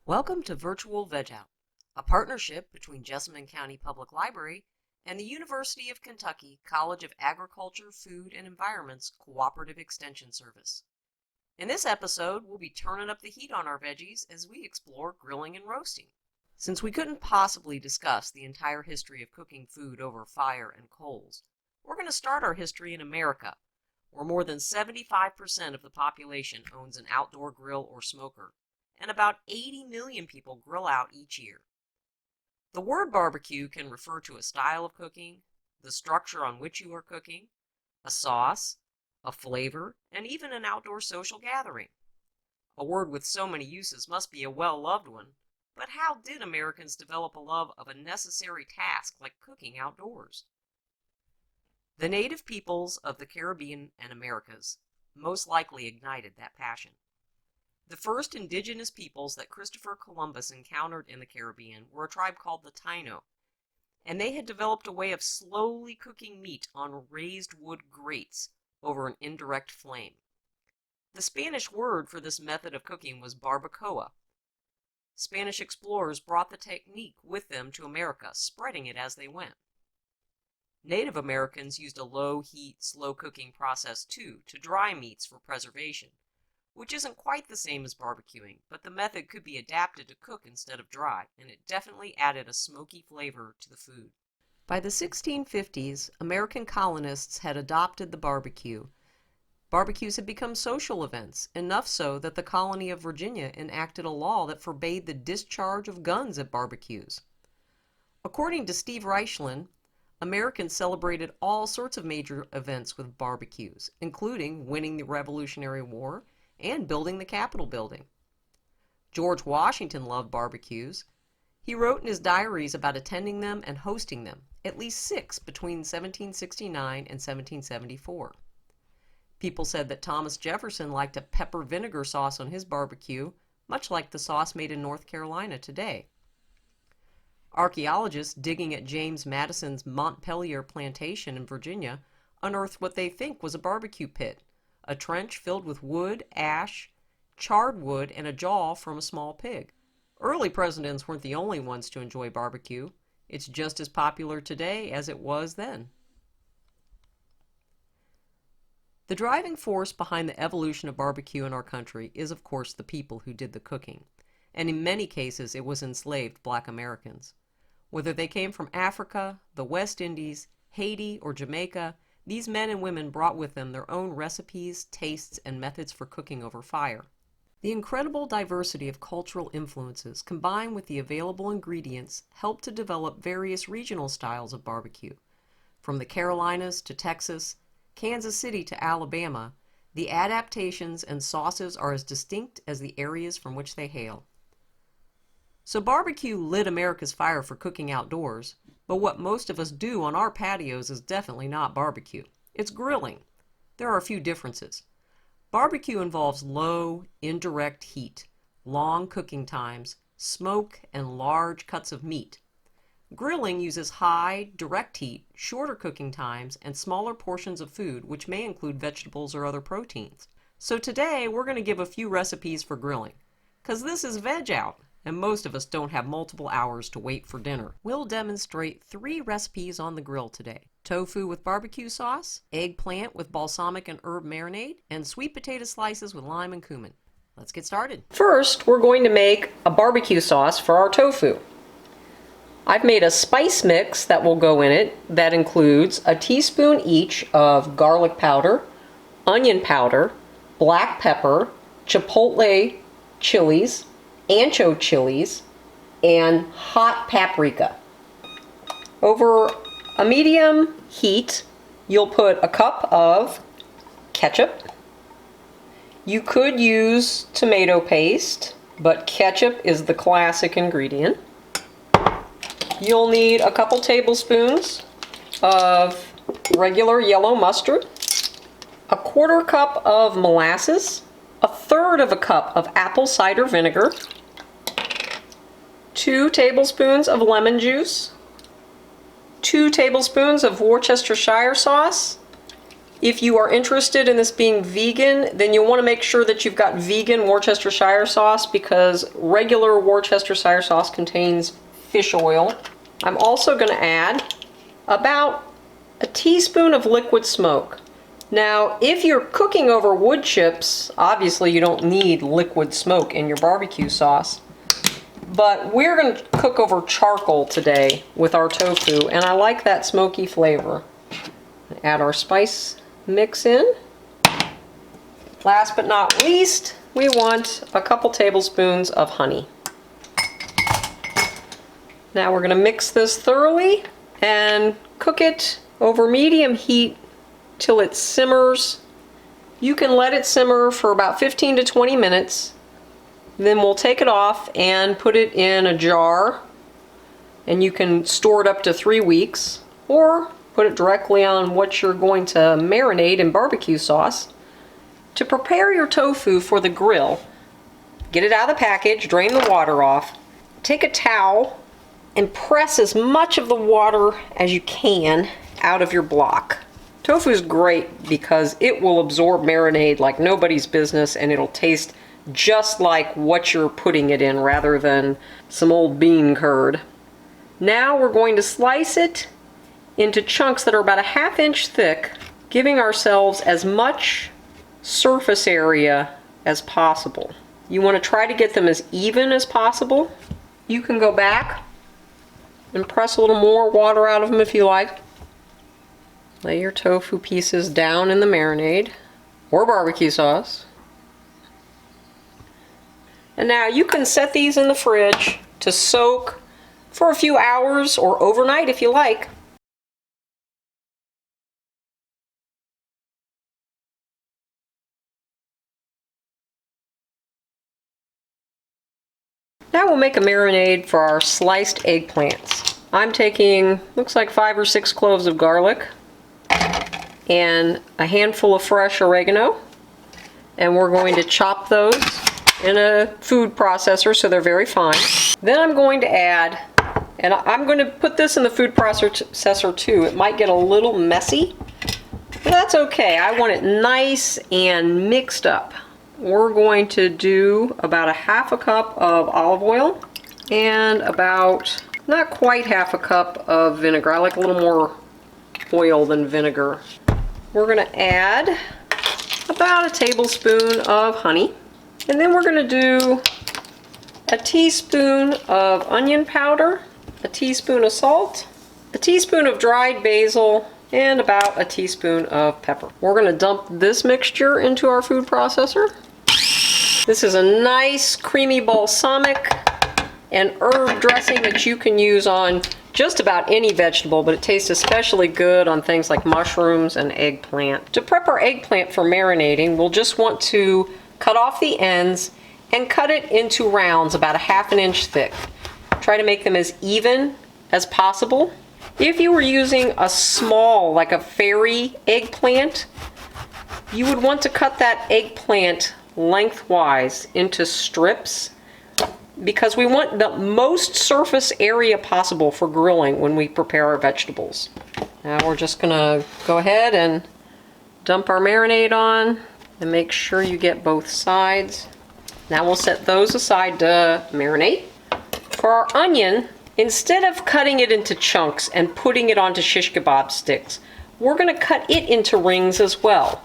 Welcome to Virtual Veg-Out, a partnership between Jessamine County Public Library and the University of Kentucky College of Agriculture, Food, and Environment's Cooperative Extension Service. In this episode, we'll be turning up the heat on our veggies as we explore grilling and roasting. Since we couldn't possibly discuss the entire history of cooking food over fire and coals, we're going to start our history in America, where more than 75% of the population owns an outdoor grill or smoker, and about 80 million people grill out each year. The word barbecue can refer to a style of cooking, the structure on which you are cooking, a sauce, a flavor, and even an outdoor social gathering. A word with so many uses must be a well-loved one, but how did Americans develop a love of a necessary task like cooking outdoors? The native peoples of the Caribbean and Americas most likely ignited that passion. The first indigenous peoples that Christopher Columbus encountered in the Caribbean were a tribe called the Taino, and they had developed a way of slowly cooking meat on raised wood grates over an indirect flame. The Spanish word for this method of cooking was barbacoa. Spanish explorers brought the technique with them to America, spreading it as they went. Native Americans used a low-heat, slow-cooking process too to dry meats for preservation, which isn't quite the same as barbecuing, but the method could be adapted to cook instead of dry, and it definitely added a smoky flavor to the food. By the 1650s, American colonists had adopted the barbecue. Barbecues had become social events, enough so that the colony of Virginia enacted a law that forbade the discharge of guns at barbecues. According to Steve Reichland, Americans celebrated all sorts of major events with barbecues, including winning the Revolutionary War and building the Capitol building. George Washington loved barbecues. He wrote in his diaries about attending them and hosting them, at least 6 between 1769 and 1774. People said that Thomas Jefferson liked a pepper vinegar sauce on his barbecue, much like the sauce made in North Carolina today. Archaeologists digging at James Madison's Montpelier plantation in Virginia unearthed what they think was a barbecue pit, a trench filled with wood, ash, charred wood, and a jaw from a small pig. Early presidents weren't the only ones to enjoy barbecue. It's just as popular today as it was then. The driving force behind the evolution of barbecue in our country is, of course, the people who did the cooking, and in many cases it was enslaved Black Americans. Whether they came from Africa, the West Indies, Haiti, or Jamaica, these men and women brought with them their own recipes, tastes, and methods for cooking over fire. The incredible diversity of cultural influences combined with the available ingredients helped to develop various regional styles of barbecue. From the Carolinas to Texas, Kansas City to Alabama, the adaptations and sauces are as distinct as the areas from which they hail. So barbecue lit America's fire for cooking outdoors, but what most of us do on our patios is definitely not barbecue. It's grilling. There are a few differences. Barbecue involves low, indirect heat, long cooking times, smoke, and large cuts of meat. Grilling uses high, direct heat, shorter cooking times, and smaller portions of food, which may include vegetables or other proteins. So today, we're going to give a few recipes for grilling, because this is Veg-Out, and most of us don't have multiple hours to wait for dinner. We'll demonstrate 3 recipes on the grill today: tofu with barbecue sauce, eggplant with balsamic and herb marinade, and sweet potato slices with lime and cumin. Let's get started. First, we're going to make a barbecue sauce for our tofu. I've made a spice mix that will go in it that includes a teaspoon each of garlic powder, onion powder, black pepper, chipotle chilies, ancho chilies, and hot paprika. Over a medium heat, you'll put a cup of ketchup. You could use tomato paste, but ketchup is the classic ingredient. You'll need a couple tablespoons of regular yellow mustard, a 1/4 cup of molasses, a 1/3 of a cup of apple cider vinegar, 2 tablespoons of lemon juice, 2 tablespoons of Worcestershire sauce, If you are interested in this being vegan, then you'll want to make sure that you've got vegan Worcestershire sauce, because regular Worcestershire sauce contains fish oil. I'm also going to add about a teaspoon of liquid smoke. Now, if you're cooking over wood chips, obviously you don't need liquid smoke in your barbecue sauce. But we're going to cook over charcoal today with our tofu, and I like that smoky flavor. Add our spice mix in. Last but not least, we want a couple tablespoons of honey. Now we're going to mix this thoroughly and cook it over medium heat till it simmers. You can let it simmer for about 15 to 20 minutes. Then we'll take it off and put it in a jar, and you can store it up to 3 weeks, or put it directly on what you're going to marinate in barbecue sauce. To prepare your tofu for the grill, get it out of the package, drain the water off, take a towel and press as much of the water as you can out of your block. Tofu is great because it will absorb marinade like nobody's business, and it'll taste just like what you're putting it in rather than some old bean curd. Now we're going to slice it into chunks that are about a ½ inch thick, giving ourselves as much surface area as possible. You want to try to get them as even as possible. You can go back and press a little more water out of them if you like. Lay your tofu pieces down in the marinade or barbecue sauce. And now you can set these in the fridge to soak for a few hours or overnight if you like. Now we'll make a marinade for our sliced eggplants. I'm taking, looks like 5 or 6 cloves of garlic and a handful of fresh oregano, and we're going to chop those in a food processor so they're very fine. Then I'm going to add, and I'm going to put this in the food processor too. It might get a little messy, but that's okay. I want it nice and mixed up. We're going to do about a ½ cup of olive oil and about, not quite ½ cup of vinegar. I like a little more oil than vinegar. We're going to add about a tablespoon of honey. And then we're going to do a teaspoon of onion powder, a teaspoon of salt, a teaspoon of dried basil, and about a teaspoon of pepper. We're going to dump this mixture into our food processor. This is a nice creamy balsamic and herb dressing that you can use on just about any vegetable, but it tastes especially good on things like mushrooms and eggplant. To prep our eggplant for marinating, we'll just want to cut off the ends and cut it into rounds about a ½ inch thick. Try to make them as even as possible. If you were using a small, like a fairy eggplant, you would want to cut that eggplant lengthwise into strips, because we want the most surface area possible for grilling when we prepare our vegetables. Now we're just gonna go ahead and dump our marinade on and make sure you get both sides. Now we'll set those aside to marinate. For our onion, instead of cutting it into chunks and putting it onto shish kebab sticks, we're gonna cut it into rings as well.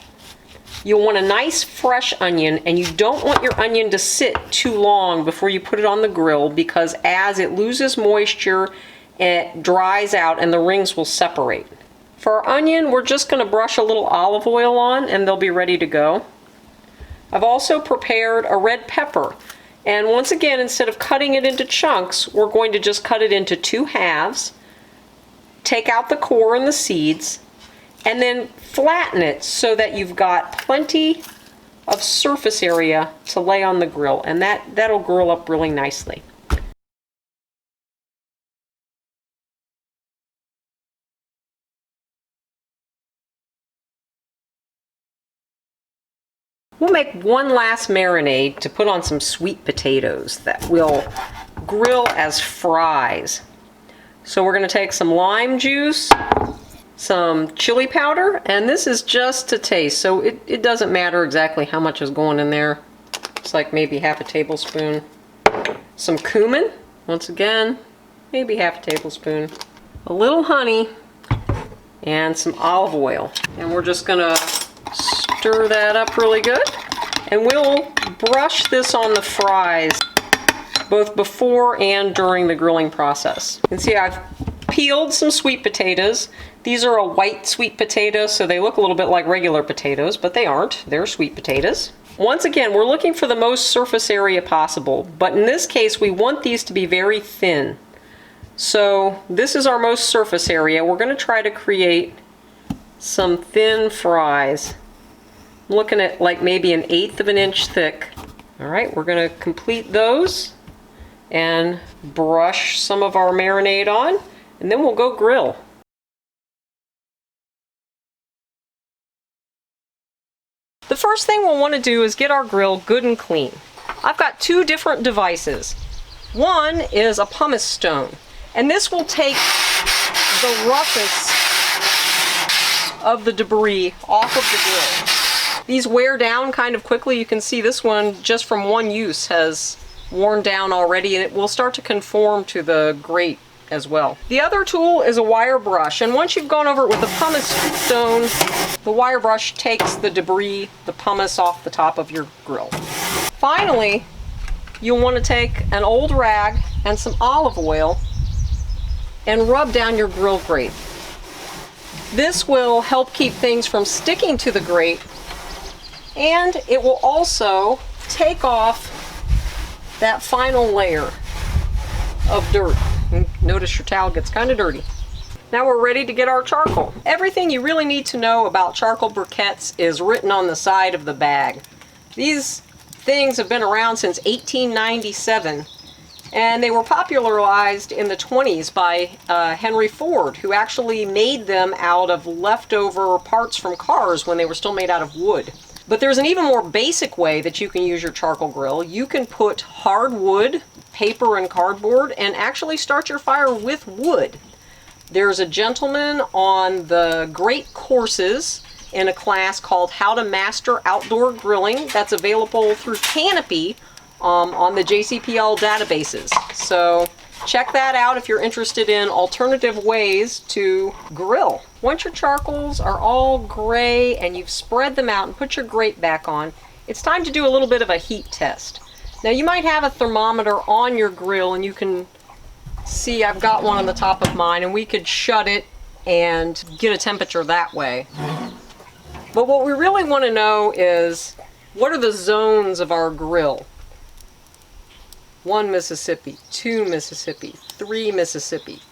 You'll want a nice fresh onion, and you don't want your onion to sit too long before you put it on the grill, because as it loses moisture, it dries out and the rings will separate. For our onion, we're just going to brush a little olive oil on and they'll be ready to go. I've also prepared a red pepper, and once again, instead of cutting it into chunks, we're going to just cut it into 2 halves, take out the core and the seeds, and then flatten it so that you've got plenty of surface area to lay on the grill, and that'll grill up really nicely. We'll make one last marinade to put on some sweet potatoes that we'll grill as fries. So we're going to take some lime juice, some chili powder, and this is just to taste, so it doesn't matter exactly how much is going in there. It's like maybe half a tablespoon. Some cumin, once again, maybe half a tablespoon. A little honey, and some olive oil. And we're just gonna stir that up really good. And we'll brush this on the fries, both before and during the grilling process. You can see I've peeled some sweet potatoes. These are a white sweet potato, so they look a little bit like regular potatoes, but they aren't. They're sweet potatoes. Once again, we're looking for the most surface area possible, but in this case, we want these to be very thin. So this is our most surface area. We're going to try to create some thin fries. I'm looking at like maybe 1/8 of an inch thick. All right, we're going to complete those and brush some of our marinade on, and then we'll go grill. The first thing we'll want to do is get our grill good and clean. I've got 2 different devices. One is a pumice stone, and this will take the roughest of the debris off of the grill. These wear down kind of quickly. You can see this one, just from one use, has worn down already, and it will start to conform to the grate as well. The other tool is a wire brush, and once you've gone over it with the pumice stone, the wire brush takes the debris, the pumice, off the top of your grill. Finally, you'll want to take an old rag and some olive oil and rub down your grill grate. This will help keep things from sticking to the grate, and it will also take off that final layer of dirt. Notice your towel gets kind of dirty. Now we're ready to get our charcoal. Everything you really need to know about charcoal briquettes is written on the side of the bag. These things have been around since 1897, and they were popularized in the 20s by Henry Ford, who actually made them out of leftover parts from cars when they were still made out of wood. But there's an even more basic way that you can use your charcoal grill. You can put hard wood, paper, and cardboard, and actually start your fire with wood. There's a gentleman on the great courses in a class called How to Master Outdoor Grilling that's available through Canopy on the JCPL databases. So check that out if you're interested in alternative ways to grill. Once your charcoals are all gray and you've spread them out and put your grate back on, it's time to do a little bit of a heat test. Now you might have a thermometer on your grill, and you can see I've got one on the top of mine, and we could shut it and get a temperature that way. But what we really want to know is, what are the zones of our grill? 1 Mississippi, 2 Mississippi, 3 Mississippi.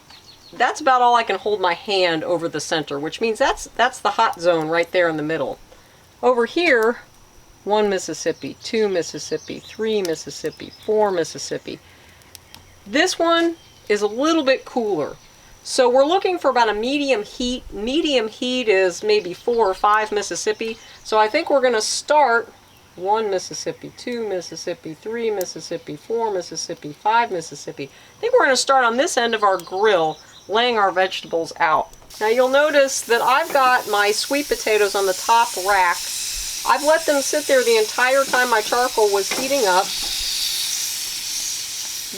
That's about all I can hold my hand over the center, which means that's the hot zone right there in the middle. Over here, 1 Mississippi, 2 Mississippi, 3 Mississippi, 4 Mississippi. This one is a little bit cooler. So we're looking for about a medium heat. Medium heat is maybe 4 or 5 Mississippi. So I think we're going to start 1 Mississippi, 2 Mississippi, 3 Mississippi, 4 Mississippi, 5 Mississippi. I think we're going to start on this end of our grill, laying our vegetables out. Now you'll notice that I've got my sweet potatoes on the top rack. I've let them sit there the entire time my charcoal was heating up.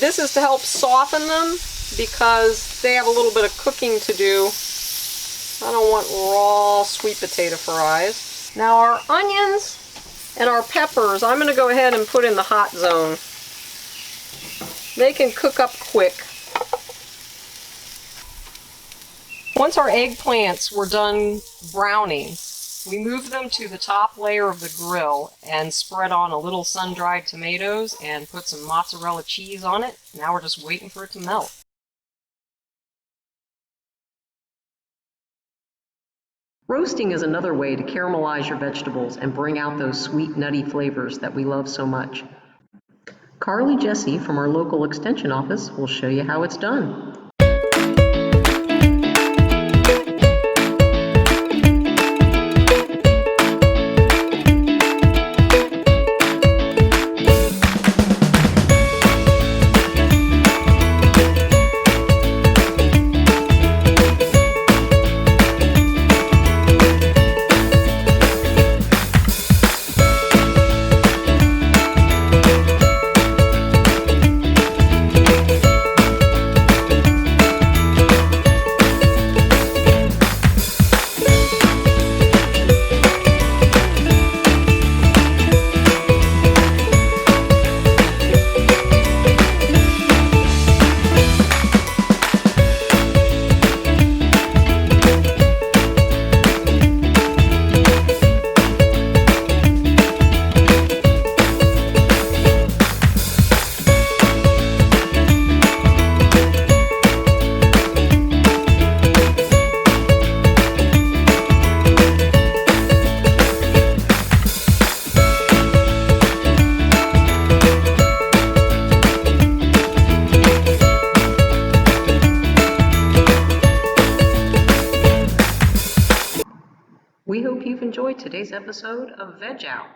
This is to help soften them because they have a little bit of cooking to do. I don't want raw sweet potato fries. Now our onions and our peppers, I'm going to go ahead and put in the hot zone. They can cook up quick. Once our eggplants were done browning, we moved them to the top layer of the grill and spread on a little sun-dried tomatoes and put some mozzarella cheese on it. Now we're just waiting for it to melt. Roasting is another way to caramelize your vegetables and bring out those sweet, nutty flavors that we love so much. Carly Jesse from our local extension office will show you how it's done. today's episode of Veg-Out.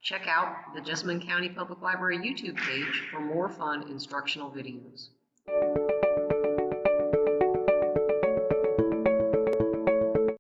Check out the Jessamine County Public Library YouTube page for more fun instructional videos.